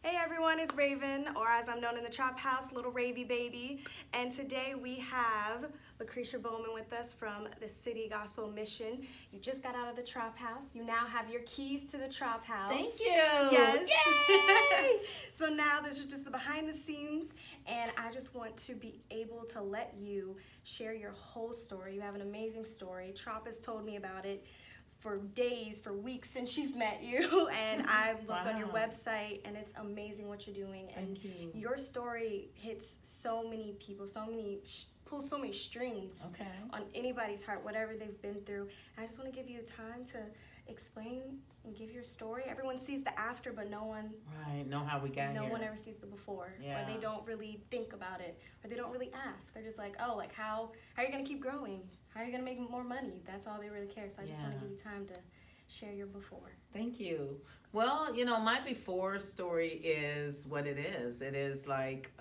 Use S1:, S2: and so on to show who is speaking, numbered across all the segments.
S1: Hey everyone, it's Raven, or as I'm known in the TropHouse, Little Ravy Baby. And today we have Lucretia Bowman with us from the City Gospel Mission. You just got out of the TropHouse. You now have your keys to the TropHouse.
S2: Thank you.
S1: Yes.
S2: Yay!
S1: So now this is just the behind the scenes, and I just want to be able to let you share your whole story. You have an amazing story. Trop has told me about it for days, for weeks since she's met you, and I've looked on your
S2: Wow.
S1: website, and it's amazing what you're doing. And
S2: Thank you.
S1: your story hits so many people, pulls so many strings
S2: Okay.
S1: on anybody's heart, whatever they've been through. And I just want to give you time to explain and give your story. Everyone sees the after, but no one
S2: Know how we got
S1: no
S2: here.
S1: one ever sees the before,
S2: Yeah.
S1: or they don't really think about it, or they don't really ask. They're just like, oh, like how are you gonna keep growing? How are you gonna make more money? That's all they really care. So I just want to
S2: Yeah.
S1: give you time to share your before.
S2: Thank you. Well, my before story is what it is. It is like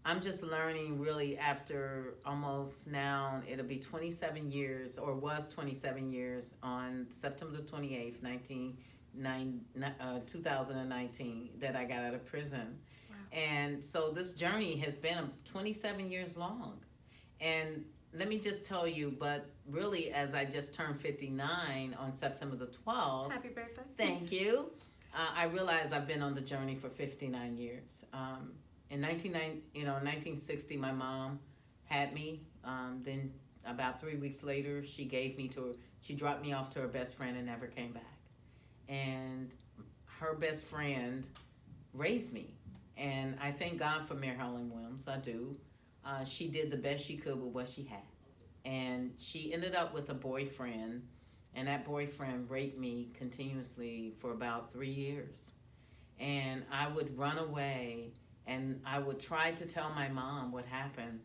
S2: I'm just learning really after almost now, it'll be 27 years, or was 27 years on September 28th, 2019, that I got out of prison.
S1: Wow.
S2: And so this journey has been 27 years long. And let me just tell you, but really, as I just turned 59 on September the 12th,
S1: Happy birthday.
S2: thank you, I realized I've been on the journey for 59 years. In 1960, my mom had me. Then about 3 weeks later, she dropped me off to her best friend and never came back. And her best friend raised me. And I thank God for Mary Helen Williams, I do. She did the best she could with what she had. And she ended up with a boyfriend, and that boyfriend raped me continuously for about 3 years. And I would run away, and I would try to tell my mom what happened.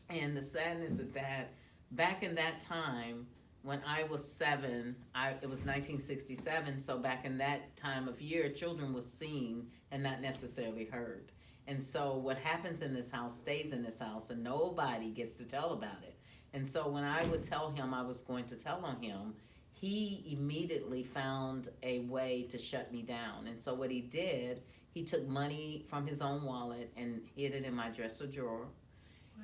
S2: And the sadness is that back in that time, when I was 7, it was 1967, so back in that time of year, children were seen and not necessarily heard. And so what happens in this house stays in this house, and nobody gets to tell about it. And so when I would tell him I was going to tell on him, he immediately found a way to shut me down. And so what he did, he took money from his own wallet and hid it in my dresser drawer,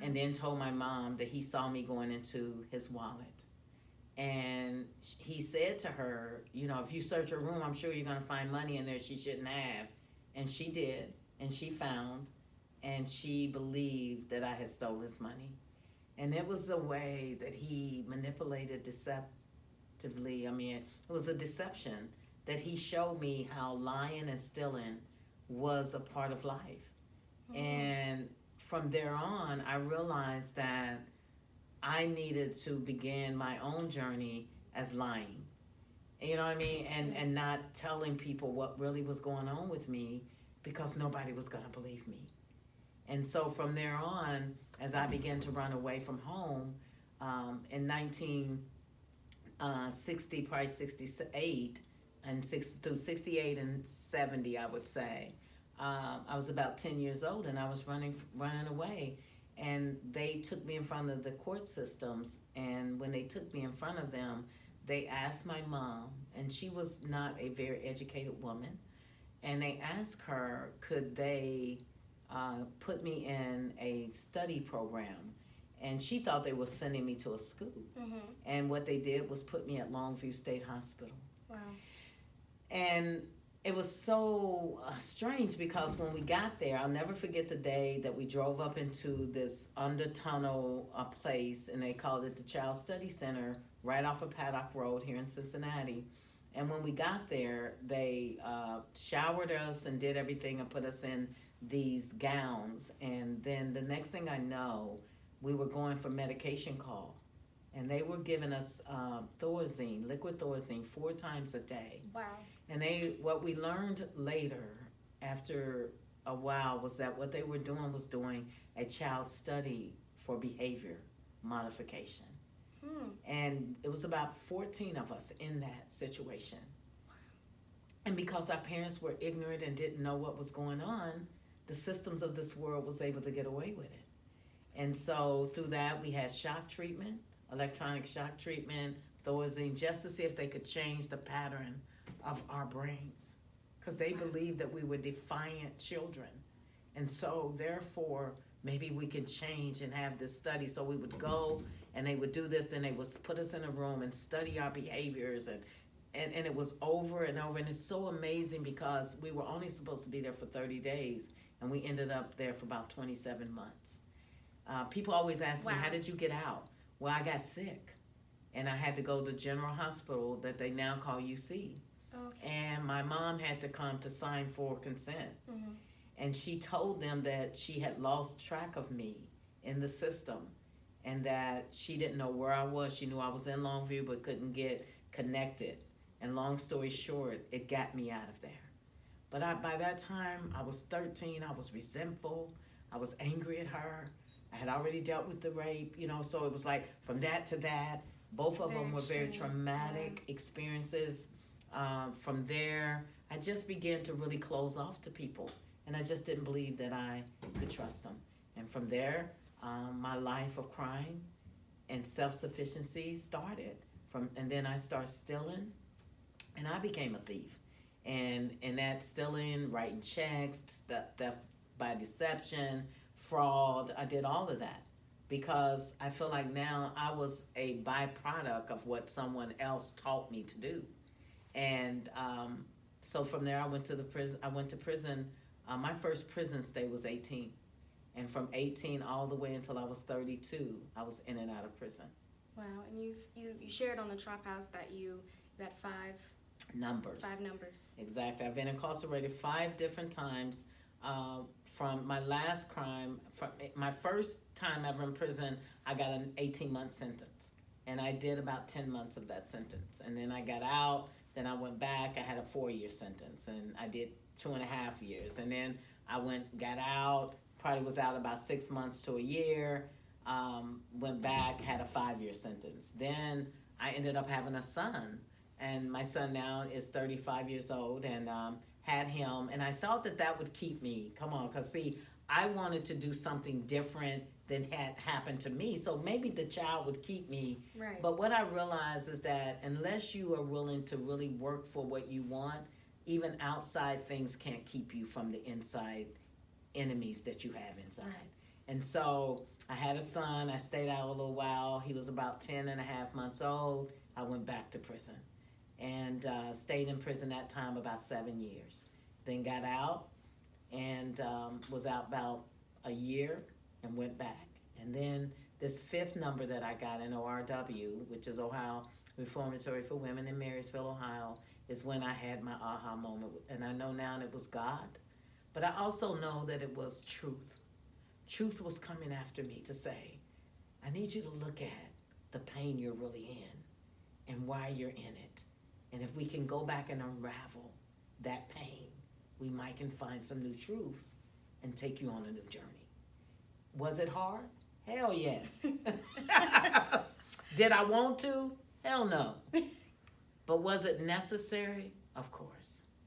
S2: and then told my mom that he saw me going into his wallet. And he said to her, if you search her room, I'm sure you're going to find money in there she shouldn't have. And she did. And she found, and she believed that I had stole his money. And it was the way that he manipulated deceptively. It was a deception that he showed me how lying and stealing was a part of life. Mm-hmm. And from there on, I realized that I needed to begin my own journey as lying. You know what I mean? And not telling people what really was going on with me, because nobody was going to believe me. And so from there on, as I began to run away from home, in 1960, probably 68, through 68 and 70, I would say, I was about 10 years old, and I was running away. And they took me in front of the court systems, and when they took me in front of them, they asked my mom, and she was not a very educated woman, and they asked her, could they put me in a study program? And she thought they were sending me to a school. Mm-hmm. And what they did was put me at Longview State Hospital.
S1: Wow.
S2: And it was so strange, because when we got there, I'll never forget the day that we drove up into this under-tunnel place, and they called it the Child Study Center, right off of Paddock Road here in Cincinnati. And when we got there, they showered us and did everything and put us in these gowns. And then the next thing I know, we were going for medication call. And they were giving us Thorazine, liquid Thorazine, 4 times a day.
S1: Wow.
S2: And what we learned later, after a while, was that what they were doing a child study for behavior modification. And it was about 14 of us in that situation. And because our parents were ignorant and didn't know what was going on, the systems of this world was able to get away with it. And so through that, we had shock treatment, electronic shock treatment, Thorazine, just to see if they could change the pattern of our brains. because they believed that we were defiant children. And so, therefore, maybe we can change and have this study. So we would go and they would do this, then they would put us in a room and study our behaviors, and it was over and over. And it's so amazing because we were only supposed to be there for 30 days, and we ended up there for about 27 months. People always ask me,
S1: Wow.
S2: how did you get out? Well, I got sick, and I had to go to General Hospital that they now call UC.
S1: Okay.
S2: And my mom had to come to sign for consent.
S1: Mm-hmm.
S2: And she told them that she had lost track of me in the system and that she didn't know where I was. She knew I was in Longview but couldn't get connected. And long story short, it got me out of there. But by that time, I was 13. I was resentful. I was angry at her. I had already dealt with the rape, so it was like from that to that. Both of them were very traumatic experiences. From there, I just began to really close off to people. And I just didn't believe that I could trust them. And from there, my life of crime and self-sufficiency started. And then I started stealing, and I became a thief. And that stealing, writing checks, theft by deception, fraud, I did all of that. Because I feel like now I was a byproduct of what someone else taught me to do. And so from there, I went to prison. My first prison stay was 18. And from 18 all the way until I was 32, I was in and out of prison.
S1: Wow, and you shared on the TropHouse that you had five
S2: numbers. Exactly. I've been incarcerated 5 different times. From my last crime, from my first time ever in prison, I got an 18-month sentence. And I did about 10 months of that sentence. And then I got out, then I went back, I had a 4-year sentence, and I did 2.5 years. And then I got out, probably was out about 6 months to a year, went back, had a 5-year sentence. Then I ended up having a son, and my son now is 35 years old, and had him, and I thought that would keep me, because see, I wanted to do something different than had happened to me, so maybe the child would keep me.
S1: Right.
S2: But what I realized is that unless you are willing to really work for what you want, even outside things can't keep you from the inside enemies that you have inside.
S1: Right.
S2: And so I had a son, I stayed out a little while, he was about 10 and a half months old, I went back to prison. And stayed in prison that time about 7 years. Then got out and was out about a year and went back. And then this 5th number that I got in ORW, which is Ohio Reformatory for Women in Marysville, Ohio, is when I had my aha moment. And I know now it was God. But I also know that it was truth. Truth was coming after me to say, I need you to look at the pain you're really in and why you're in it. And if we can go back and unravel that pain, we might can find some new truths and take you on a new journey. Was it hard? Hell yes. Did I want to? Hell no. But was it necessary? Of course.